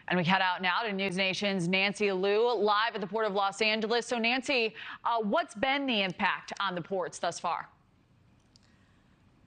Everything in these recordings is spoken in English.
And we head out now to News Nation's Nancy Liu, live at the Port of Los Angeles. So, Nancy, what's been the impact on the ports thus far?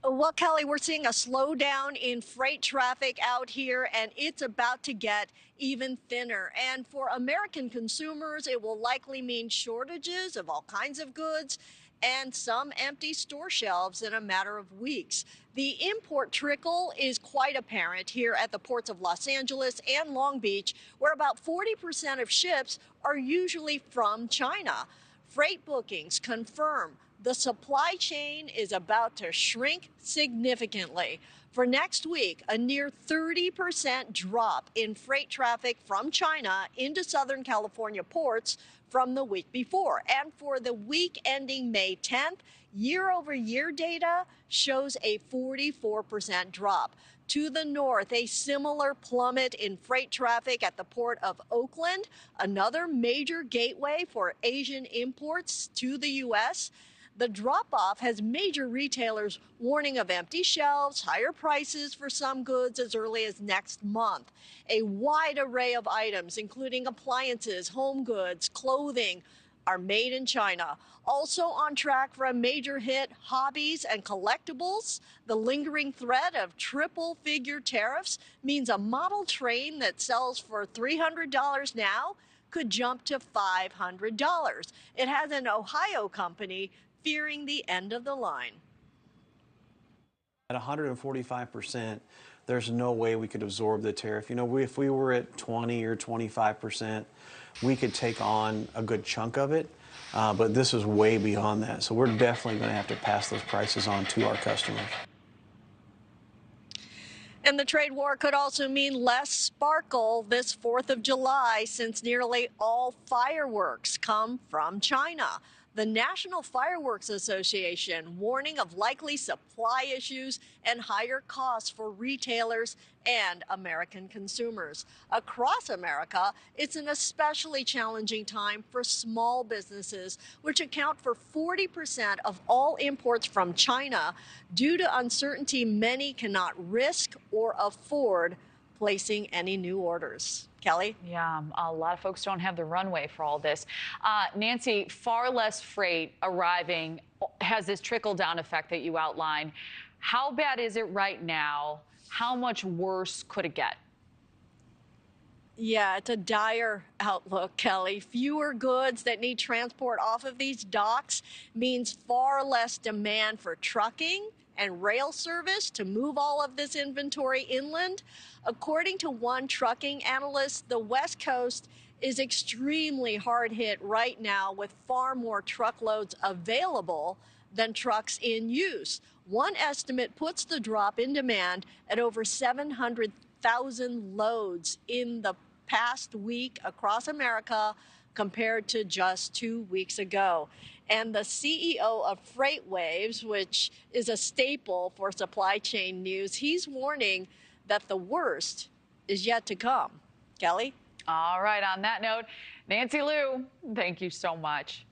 Well, Kelly, we're seeing a slowdown in freight traffic out here, and it's about to get even thinner. And for American consumers, it will likely mean shortages of all kinds of goods and some empty store shelves in a matter of weeks. The import trickle is quite apparent here at the ports of Los Angeles and Long Beach, where about 40% of ships are usually from China. Freight bookings confirm the supply chain is about to shrink significantly. For next week, a near 30% drop in freight traffic from China into Southern California ports from the week before. And for the week ending May 10th, year-over-year data shows a 44% drop. To the north, a similar plummet in freight traffic at the port of Oakland, another major gateway for Asian imports to the U.S. The drop-off has major retailers warning of empty shelves, higher prices for some goods as early as next month. A wide array of items, including appliances, home goods, clothing, are made in China. Also on track for a major hit, hobbies and collectibles. The lingering threat of triple-figure tariffs means a model train that sells for $300 now could jump to $500. It has an Ohio company fearing the end of the line. At 145%, there's no way we could absorb the tariff. You know, if we were at 20 or 25%, we could take on a good chunk of it, but this is way beyond that. So we're definitely going to have to pass those prices on to our customers. And the trade war could also mean less sparkle this 4th of July, since nearly all fireworks come from China. The National Fireworks Association warning of likely supply issues and higher costs for retailers and American consumers. Across America, it's an especially challenging time for small businesses, which account for 40% of all imports from China. Due to uncertainty, many cannot risk or afford placing any new orders. Kelly? Yeah, a lot of folks don't have the runway for all this. Nancy, far less freight arriving has this trickle-down effect that you outlined. How bad is it right now? How much worse could it get? Yeah, it's a dire outlook, Kelly. Fewer goods that need transport off of these docks means far less demand for trucking and rail service to move all of this inventory inland. According to one trucking analyst, the West Coast is extremely hard hit right now, with far more truckloads available than trucks in use. One estimate puts the drop in demand at over 700,000 loads in the past week across America compared to just 2 weeks ago. And the CEO of FreightWaves, which is a staple for supply chain news, he's warning that the worst is yet to come. Kelly? All right, on that note, Nancy Liu, thank you so much.